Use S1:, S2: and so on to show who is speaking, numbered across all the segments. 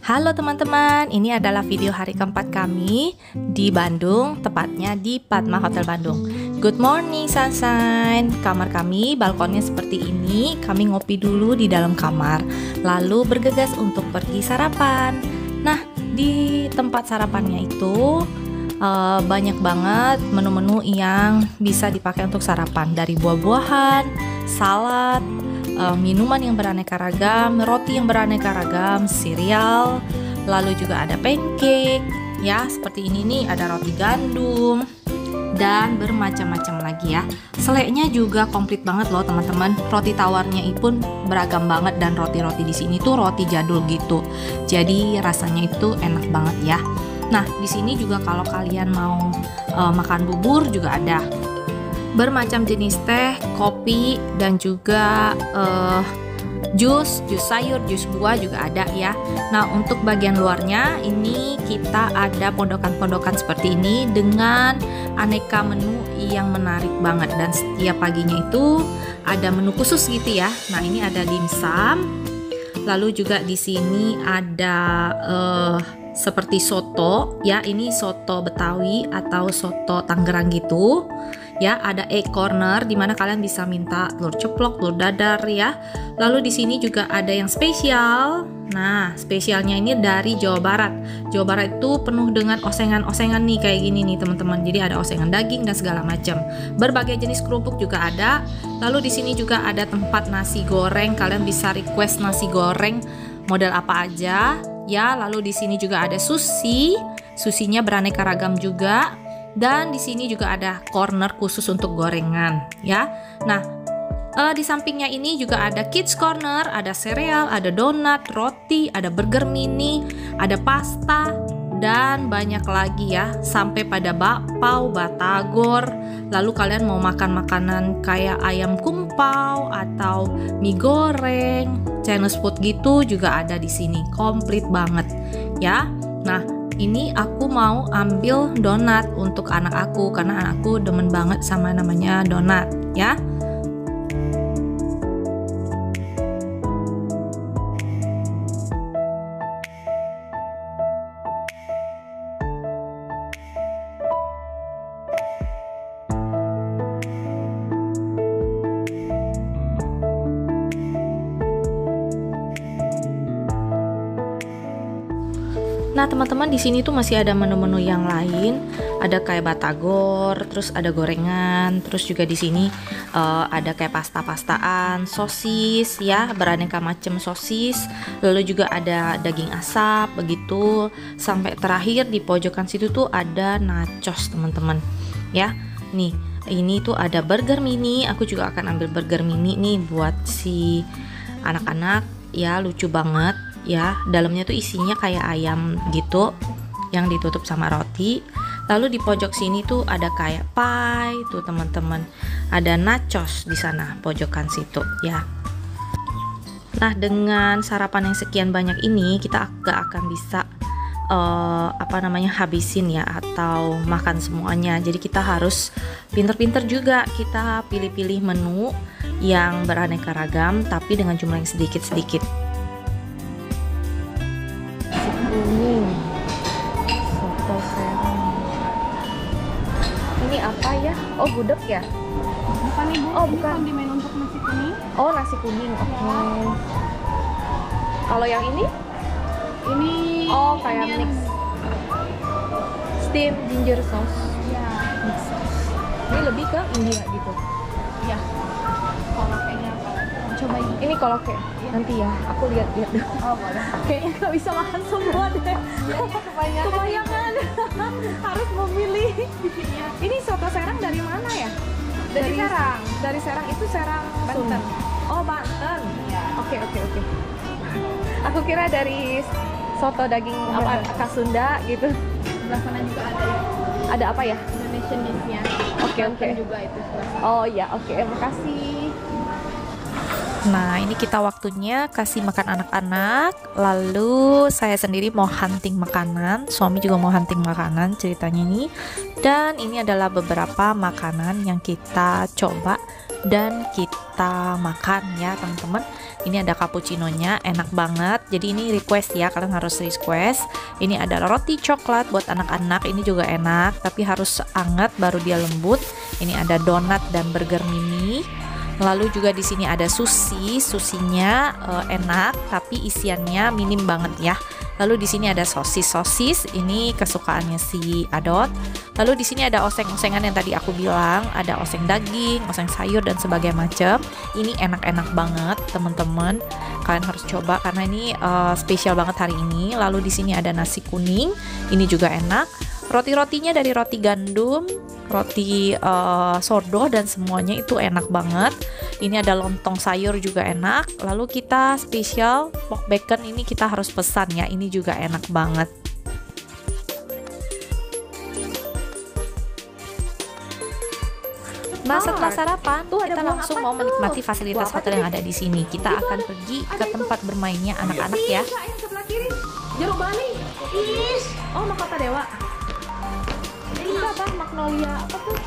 S1: Halo teman-teman, ini adalah video hari keempat kami di Bandung, tepatnya di Padma Hotel Bandung. Good morning sunshine. Kamar kami, balkonnya seperti ini. Kami ngopi dulu di dalam kamar, lalu bergegas untuk pergi sarapan. Nah, di tempat sarapannya itu banyak banget menu-menu yang bisa dipakai untuk sarapan, dari buah-buahan, salad, minuman yang beraneka ragam, roti yang beraneka ragam, cereal, lalu juga ada pancake, ya seperti ini nih, ada roti gandum dan bermacam-macam lagi ya. Seleknya juga komplit banget loh teman-teman. Roti tawarnya pun beragam banget dan roti-roti di sini tuh roti jadul gitu. Jadi rasanya itu enak banget ya. Nah, di sini juga kalau kalian mau makan bubur juga ada. Bermacam jenis teh, kopi, dan juga jus sayur, jus buah juga ada ya. Nah, untuk bagian luarnya ini kita ada pondokan-pondokan seperti ini dengan aneka menu yang menarik banget, dan setiap paginya itu ada menu khusus gitu ya. Nah, ini ada dimsum. Lalu juga di sini ada seperti soto ya, ini soto Betawi atau soto Tangerang gitu. Ya, ada egg corner di mana kalian bisa minta telur ceplok, telur dadar ya. Lalu di sini juga ada yang spesial. Nah, spesialnya ini dari Jawa Barat. Jawa Barat itu penuh dengan osengan-osengan nih kayak gini nih teman-teman. Jadi ada osengan daging dan segala macam. Berbagai jenis kerupuk juga ada. Lalu di sini juga ada tempat nasi goreng. Kalian bisa request nasi goreng model apa aja ya. Lalu di sini juga ada sushi. Sushinya beraneka ragam juga. Dan di sini juga ada corner khusus untuk gorengan ya. Nah, di sampingnya ini juga ada kids corner, ada sereal, ada donat, roti, ada burger mini, ada pasta, dan banyak lagi ya. Sampai pada bakpao, batagor. Lalu kalian mau makan makanan kayak ayam kumpau atau mie goreng, Chinese food gitu juga ada di sini. Komplit banget ya. Nah, ini aku mau ambil donat untuk anak aku karena anakku demen banget sama namanya donat ya. Nah, teman-teman, di sini tuh masih ada menu-menu yang lain. Ada kayak batagor, terus ada gorengan, terus juga di sini ada kayak pasta-pastaan, sosis ya, beraneka macam sosis. Lalu juga ada daging asap begitu. Sampai terakhir di pojokan situ tuh ada nachos, teman-teman. Ya. Nih, ini tuh ada burger mini. Aku juga akan ambil burger mini nih buat si anak-anak ya, lucu banget. Ya, dalamnya tuh isinya kayak ayam gitu yang ditutup sama roti. Lalu di pojok sini tuh ada kayak pie tuh teman-teman. Ada nachos di sana pojokan situ ya. Nah, dengan sarapan yang sekian banyak ini kita gak akan bisa habisin ya atau makan semuanya. Jadi kita harus pinter-pinter juga, kita pilih-pilih menu yang beraneka ragam tapi dengan jumlah yang sedikit-sedikit. Soto serang. Ini apa ya? Oh, gudeg ya?
S2: Bukan ibu,
S1: oh
S2: ini
S1: bukan.
S2: kondimen untuk nasi kuning.
S1: Oh, nasi kuning. Oke. Okay. Kalau yang ini?
S2: Ini
S1: Oh, kayak
S2: Indian.
S1: mix steam ginger sauce.
S2: Ya,
S1: Mix sauce. Ini lebih ke India gitu.
S2: ya. Kolaknya apa? Coba ini.
S1: Ini koloke. Nanti ya, aku lihat-lihat dulu.
S2: Oh, boleh.
S1: Kayaknya nggak bisa makan semua deh. Kebanyakan. Harus memilih. Ini soto Serang dari mana ya?
S2: Dari Serang.
S1: Dari Serang itu Serang
S2: Banten.
S1: Oh, Banten.
S2: Ya.
S1: Oke. Aku kira dari soto daging apa khas Sunda gitu.
S2: Sebelah sana juga ada ya.
S1: Ada apa ya?
S2: Indonesian dish-nya.
S1: Oke.
S2: Banten juga itu sebelah sana.
S1: Oh ya, oke. Makasih. Nah, ini kita waktunya kasih makan anak-anak. Lalu saya sendiri mau hunting makanan, suami juga mau hunting makanan ceritanya ini. Dan ini adalah beberapa makanan yang kita coba dan kita makan ya teman-teman. Ini ada cappuccinonya, enak banget. Jadi ini request ya, kalian harus request. Ini ada roti coklat buat anak-anak, ini juga enak, tapi harus anget baru dia lembut. Ini ada donat dan burger mini. Lalu juga di sini ada sushi, susinya enak, tapi isiannya minim banget ya. Lalu di sini ada sosis, ini kesukaannya si Adot. Lalu di sini ada oseng-osengan yang tadi aku bilang, ada oseng daging, oseng sayur dan sebagainya macam. Ini enak-enak banget teman-teman. Kalian harus coba karena ini spesial banget hari ini. Lalu di sini ada nasi kuning, ini juga enak. Roti-rotinya dari roti gandum, roti sourdough dan semuanya itu enak banget. Ini ada lontong sayur juga enak. Lalu kita spesial pork bacon, ini kita harus pesan ya, ini juga enak banget. Nah, setelah sarapan, kita langsung mau menikmati fasilitas hotel yang ada di sini. Kita akan pergi ke tempat bermainnya anak-anak ya.
S2: Yang sebelah kiri. Jeruk Bali. Oh, Mahkota Dewa. Ini apa? Magnolia apa tuh?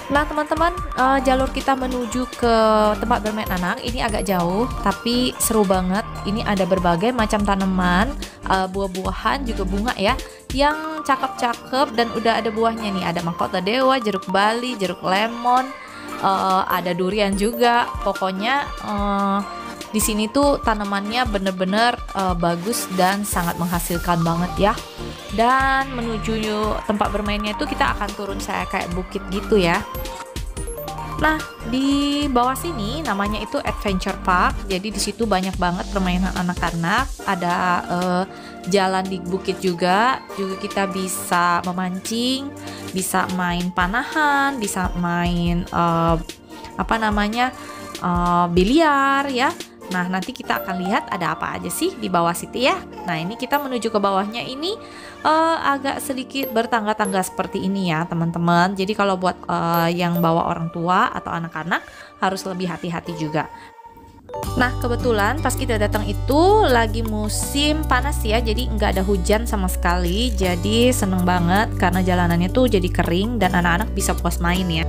S1: Nah teman-teman, jalur kita menuju ke tempat bermain anak ini agak jauh tapi seru banget. Ini ada berbagai macam tanaman, buah-buahan juga bunga ya, yang cakep-cakep dan udah ada buahnya nih. Ada Mahkota Dewa, jeruk Bali, jeruk lemon, ada durian juga. Pokoknya di sini tuh tanamannya bener-bener bagus dan sangat menghasilkan banget ya. Dan menuju tempat bermainnya itu kita akan turun saya kayak bukit gitu ya. Nah, di bawah sini namanya itu Adventure Park. Jadi di situ banyak banget permainan anak-anak. Ada jalan di bukit juga. Juga kita bisa memancing, bisa main panahan, bisa main biliar ya. Nah, nanti kita akan lihat ada apa aja sih di bawah situ ya. Nah, ini kita menuju ke bawahnya ini agak sedikit bertangga-tangga seperti ini ya, teman-teman. Jadi kalau buat yang bawa orang tua atau anak-anak harus lebih hati-hati juga. Nah, kebetulan pas kita datang itu lagi musim panas ya, jadi nggak ada hujan sama sekali. Jadi seneng banget karena jalanannya tuh jadi kering dan anak-anak bisa puas main ya.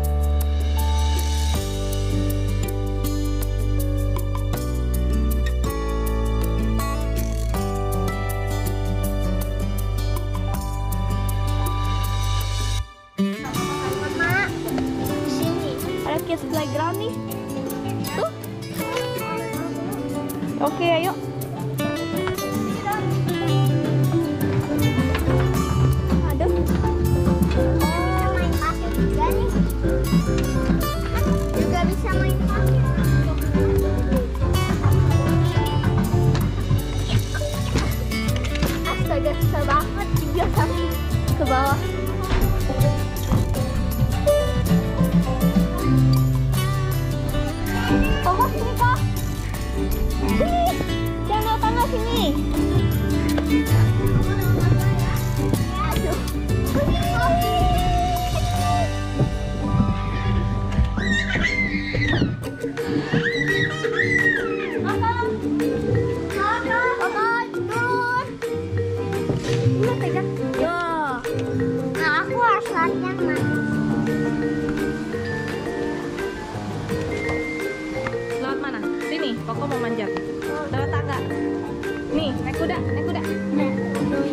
S1: Kids playground nih tuh. Oke, ayo. Ada
S3: main pasir juga nih, juga bisa main pasir. Astaga, susah banget juga kaki ke bawah. Sini kok, sini, jangan tangga sini. Aduh, pegang. Yo, nah aku harus latihan mas.
S1: Koko mau manjat lewat tangga. Nih, naik kuda, naik kuda.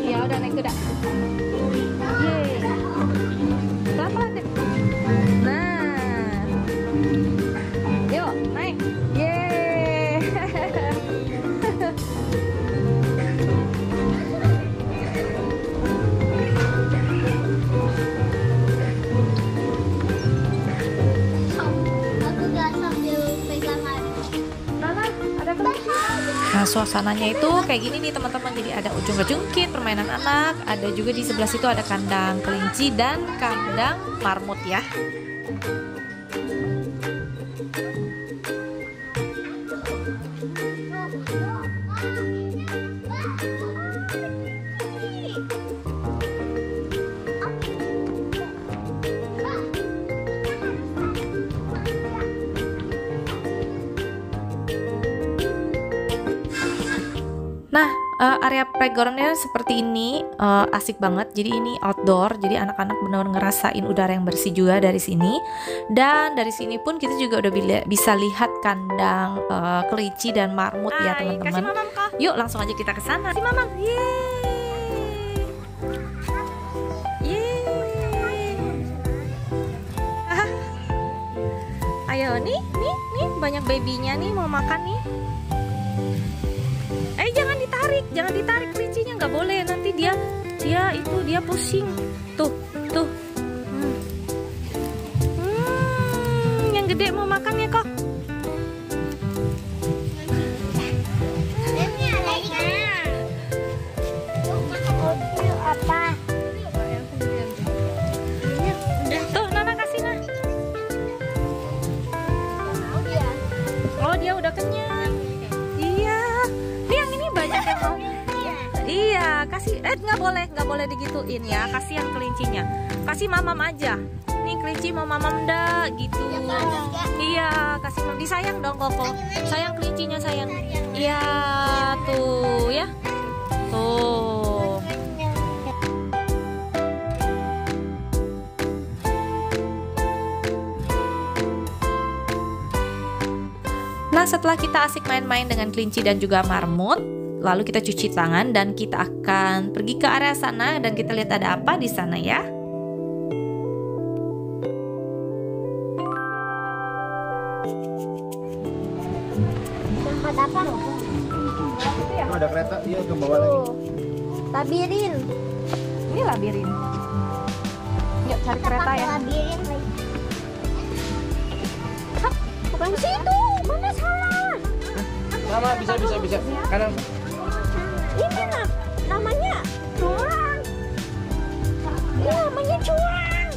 S1: Ya udah naik kuda. Yeay. Pelan-pelan deh. Nah. Yuk, naik. Yeay.
S3: Aku gak sambil pegang air.
S1: Nah, suasananya itu kayak gini nih teman-teman. Jadi ada ujung-ujungkit permainan anak, ada juga di sebelah situ ada kandang kelinci dan kandang marmut ya. Nah, Area playgroundnya seperti ini, asik banget. Jadi ini outdoor, jadi anak-anak benar-benar ngerasain udara yang bersih juga dari sini. Dan dari sini pun kita juga udah bisa lihat kandang kelinci dan marmut ya teman-teman. Yuk langsung aja kita ke sana. Si Mamam, ayo nih banyak babynya nih mau makan nih. Jangan ditarik kelincinya, nggak boleh, nanti dia pusing. Tuh. Yang gede mau makan ya kok. Tuh, Nana kasih nah. Oh, dia udah kenyang. Iya. Nih yang ini banyak yang mau. Iya, kasih nggak boleh digituin ya. Kasihan kelincinya. Kasih mamam aja. Nih kelinci mau mamam dah gitu. Iya, kasih mamam. Disayang dong Koko. Sayang kelincinya sayang. Iya, tuh ya. Tuh. Nah, setelah kita asik main-main dengan kelinci dan juga marmut, lalu kita cuci tangan dan kita akan pergi ke area sana dan kita lihat ada apa di sana ya.
S3: Tempat apa?
S4: Ada kereta, iya ke bawah lagi.
S3: Labirin.
S1: Ini labirin. Yuk cari kereta ya.
S3: Labirin. Bukan di situ. Mana salah?
S4: Sama bisa. Kanan.
S3: Ini namanya curang. Ini namanya curang.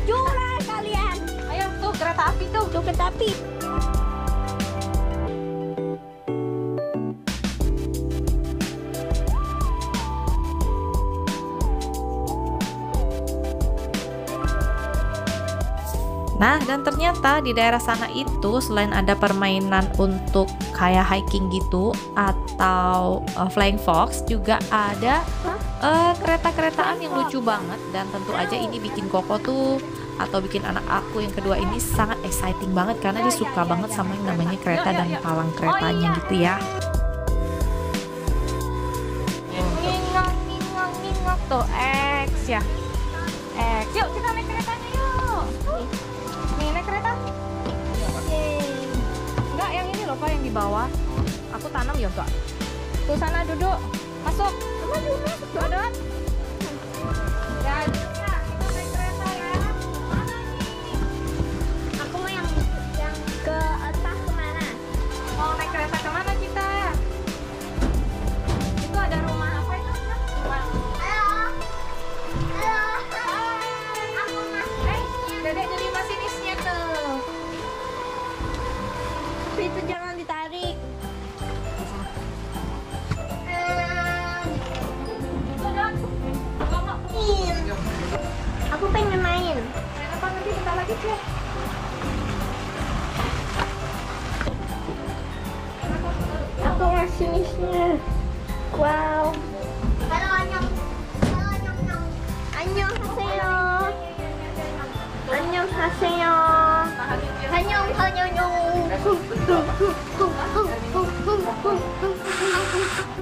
S3: Curang kalian.
S1: Ayo tuh kereta api tuh.
S3: Tuh kereta api.
S1: Nah, dan ternyata di daerah sana itu selain ada permainan untuk kayak hiking gitu atau flying fox, juga ada kereta-keretaan yang lucu banget. Dan tentu aja ini bikin Koko tuh atau bikin anak aku yang kedua ini sangat exciting banget karena dia suka banget sama yang namanya kereta dan palang keretanya gitu ya. Ngingok tuh X ya. X. Yuk kita naik keretanya yuk. Nih naik kereta. Enggak, yang ini loh Pak, yang di bawah. Aku tanam ya enggak. Tuh sana duduk. Masuk. Maju masuk. Duduk. Ya, kita naik kereta ya. Mana nih?
S3: Aku mau yang ke atas kemana?
S1: Mau naik kereta kemana kita? Itu ada rumah apa itu? Rumah.
S3: Aku
S1: Dedek jadi masinisnya tuh.
S3: Tapi itu jangan ditarik. Aku pengen main.
S1: Kenapa nanti kita lagi cek?
S3: Aku masinisnya. Wow. Halo Anyong. Annyeonghaseyo. Annyeonghaseyo.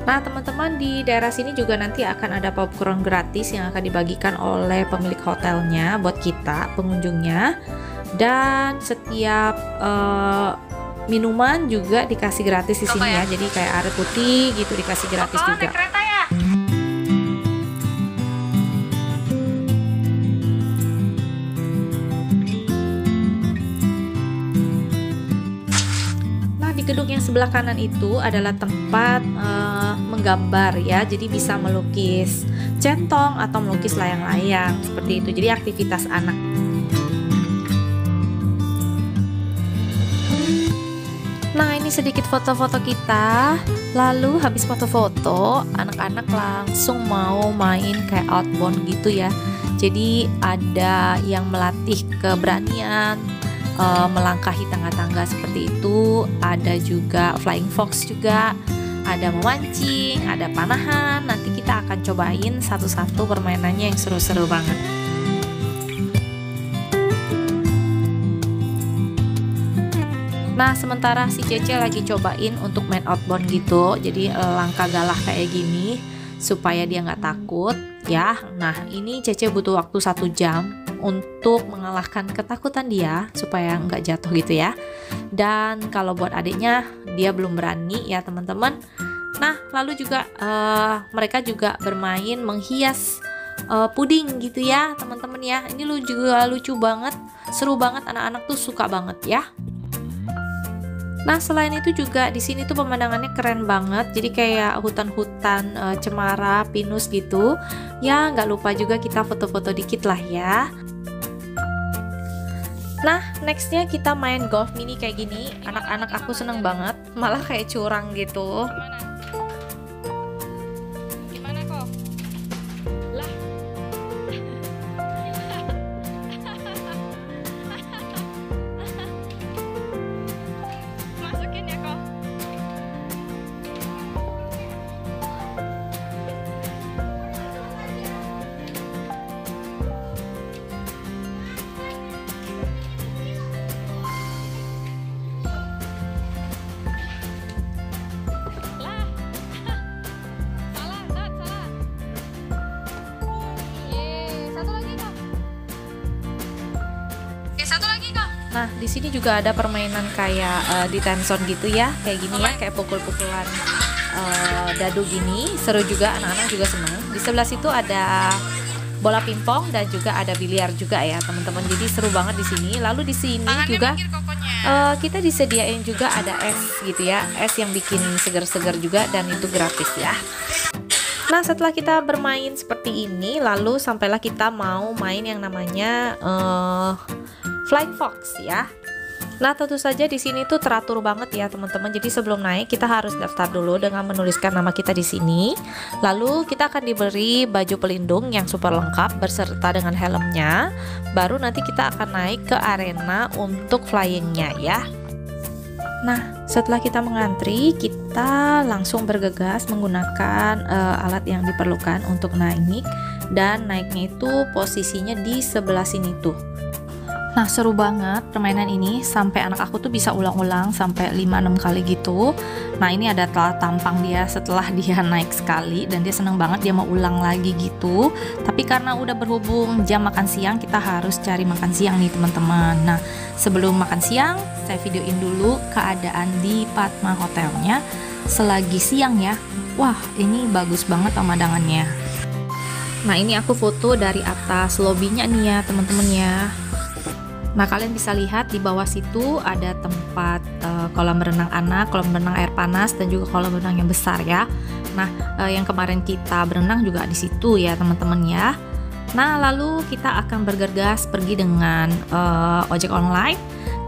S1: Nah teman-teman, di daerah sini juga nanti akan ada popcorn gratis yang akan dibagikan oleh pemilik hotelnya buat kita pengunjungnya. Dan setiap minuman juga dikasih gratis di sini ya. Jadi kayak air putih gitu dikasih gratis juga. Gedung yang sebelah kanan itu adalah tempat menggambar ya, jadi bisa melukis centong atau melukis layang-layang seperti itu, jadi aktivitas anak. Nah ini sedikit foto-foto kita, lalu habis foto-foto anak-anak langsung mau main kayak outbound gitu ya, jadi ada yang melatih keberanian, melangkahi tangga-tangga seperti itu, ada juga flying fox juga, ada memancing, ada panahan. Nanti kita akan cobain satu-satu permainannya yang seru-seru banget. Nah, sementara si Cece lagi cobain untuk main outbound gitu. Jadi langkah galah kayak gini supaya dia nggak takut ya. Nah, ini Cece butuh waktu 1 jam untuk mengalahkan ketakutan dia supaya nggak jatuh gitu ya. Dan kalau buat adiknya, dia belum berani ya teman-teman. Nah, lalu juga mereka juga bermain menghias puding gitu ya teman-teman ya. Ini juga lucu banget, seru banget, anak-anak tuh suka banget ya. Nah, selain itu juga di sini tuh pemandangannya keren banget. Jadi kayak hutan-hutan cemara, pinus gitu. Ya, nggak lupa juga kita foto-foto dikit lah ya. Nah, nextnya kita main golf mini kayak gini. Anak-anak aku seneng banget, malah kayak curang gitu.
S2: Gimana kok? Lah. Masukin ya kok.
S1: Nah, di sini juga ada permainan kayak di tenson gitu ya, kayak gini ya, kayak pukul-pukulan dadu gini, seru juga, anak-anak juga seneng. Di sebelah situ ada bola pingpong dan juga ada biliar juga ya teman-teman. Jadi seru banget di sini. Lalu di sini juga kita disediain juga ada es gitu ya, es yang bikin segar-segar juga dan itu gratis ya. Nah, setelah kita bermain seperti ini, lalu sampailah kita mau main yang namanya Flying Fox ya. Nah, tentu saja di sini tuh teratur banget ya teman-teman. Jadi sebelum naik kita harus daftar dulu dengan menuliskan nama kita di sini. Lalu kita akan diberi baju pelindung yang super lengkap berserta dengan helmnya. Baru nanti kita akan naik ke arena untuk flyingnya ya. Nah, setelah kita mengantri, kita langsung bergegas menggunakan alat yang diperlukan untuk naik. Dan naiknya itu posisinya di sebelah sini tuh. Nah, seru banget permainan ini, sampai anak aku tuh bisa ulang-ulang sampai 5-6 kali gitu. Nah, ini ada tampang dia setelah dia naik sekali dan dia seneng banget, dia mau ulang lagi gitu. Tapi karena udah berhubung jam makan siang, kita harus cari makan siang nih teman-teman. Nah, sebelum makan siang, saya videoin dulu keadaan di Padma Hotelnya selagi siang ya. Wah, ini bagus banget pemandangannya. Nah, ini aku foto dari atas lobbynya nih ya teman-teman ya. Nah, kalian bisa lihat di bawah situ ada tempat kolam renang anak, kolam renang air panas, dan juga kolam renang yang besar ya. Nah, yang kemarin kita berenang juga di situ ya teman-teman ya. Nah, lalu kita akan bergegas pergi dengan ojek online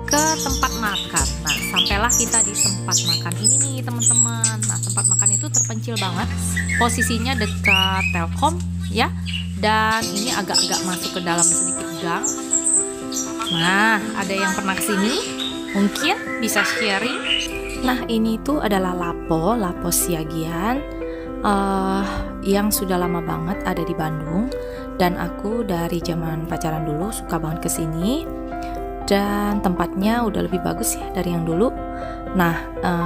S1: ke tempat makan. Nah, sampailah kita di tempat makan ini nih teman-teman. Nah, tempat makan itu terpencil banget, posisinya dekat Telkom ya. Dan ini agak-agak masuk ke dalam sedikit gang. Nah, ada yang pernah kesini? Mungkin bisa sharing. Nah, ini tuh adalah Lapo Siagian yang sudah lama banget ada di Bandung. Dan aku dari zaman pacaran dulu suka banget kesini. Dan tempatnya udah lebih bagus ya dari yang dulu. Nah,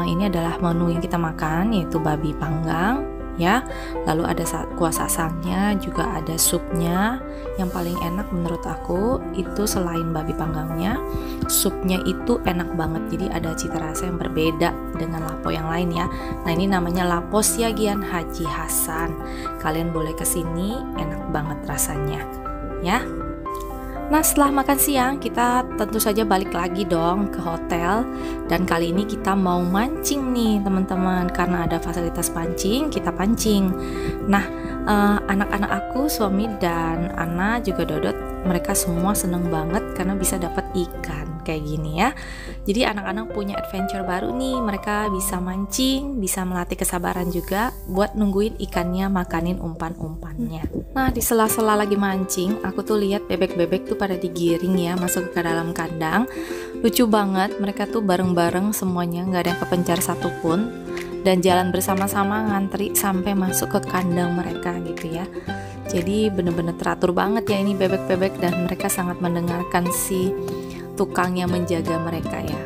S1: ini adalah menu yang kita makan, yaitu babi panggang ya. Lalu ada kuah sasamnya, juga ada supnya. Yang paling enak menurut aku itu selain babi panggangnya, supnya itu enak banget. Jadi ada cita rasa yang berbeda dengan Lapo yang lain ya. Nah, ini namanya Lapo Siagian Haji Hasan. Kalian boleh kesini, enak banget rasanya ya. Nah, setelah makan siang kita tentu saja balik lagi dong ke hotel. Dan kali ini kita mau mancing nih teman-teman. Karena ada fasilitas pancing, kita pancing. Nah, anak-anak aku, suami dan Ana juga Dodot, mereka semua seneng banget karena bisa dapat ikan kayak gini ya. Jadi anak-anak punya adventure baru nih. Mereka bisa mancing, bisa melatih kesabaran juga buat nungguin ikannya makanin umpan-umpannya. Nah, di sela-sela lagi mancing, aku tuh lihat bebek-bebek tuh pada digiring ya masuk ke dalam kandang. Lucu banget, mereka tuh bareng-bareng semuanya, nggak ada yang kepencar satupun. dan jalan bersama-sama ngantri sampai masuk ke kandang mereka gitu ya. Jadi bener-bener teratur banget ya ini bebek-bebek, dan mereka sangat mendengarkan si tukang yang menjaga mereka ya.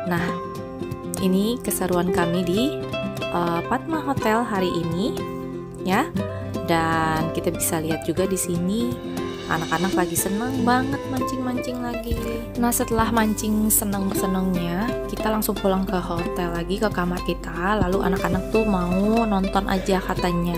S1: Nah, ini keseruan kami di Padma Hotel hari ini ya. Dan kita bisa lihat juga di sini anak-anak lagi senang banget mancing-mancing lagi. Nah, setelah mancing seneng-senengnya, kita langsung pulang ke hotel lagi, ke kamar kita. Lalu anak-anak tuh mau nonton aja katanya.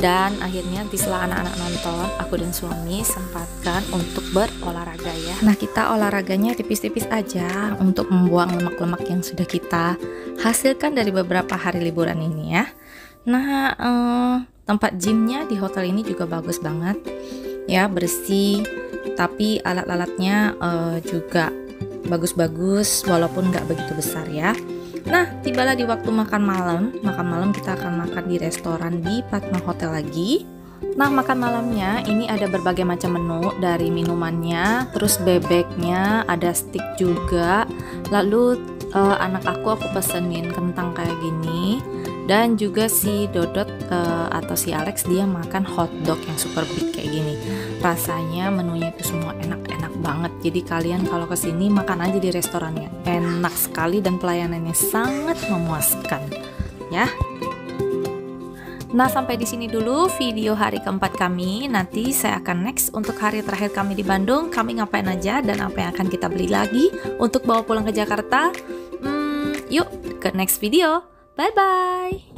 S1: Dan akhirnya setelah anak-anak nonton, aku dan suami sempatkan untuk berolahraga ya. Nah, kita olahraganya tipis-tipis aja untuk membuang lemak-lemak yang sudah kita hasilkan dari beberapa hari liburan ini ya. Nah, tempat gymnya di hotel ini juga bagus banget ya, bersih, tapi alat-alatnya juga bagus-bagus walaupun nggak begitu besar ya. Nah, tibalah di waktu makan malam kita akan makan di restoran di Padma Hotel lagi. Nah, makan malamnya ini ada berbagai macam menu, dari minumannya, terus bebeknya, ada steak juga. Lalu anak aku pesenin kentang kayak gini. Dan juga si Dodot atau si Alex dia makan hotdog yang super big kayak gini. Rasanya menunya itu semua enak-enak banget. Jadi kalian kalau kesini makan aja di restorannya, enak sekali dan pelayanannya sangat memuaskan ya. Nah, sampai di sini dulu video hari keempat kami. Nanti saya akan next untuk hari terakhir kami di Bandung. Kami ngapain aja dan apa yang akan kita beli lagi untuk bawa pulang ke Jakarta. Yuk ke next video. Bye-bye.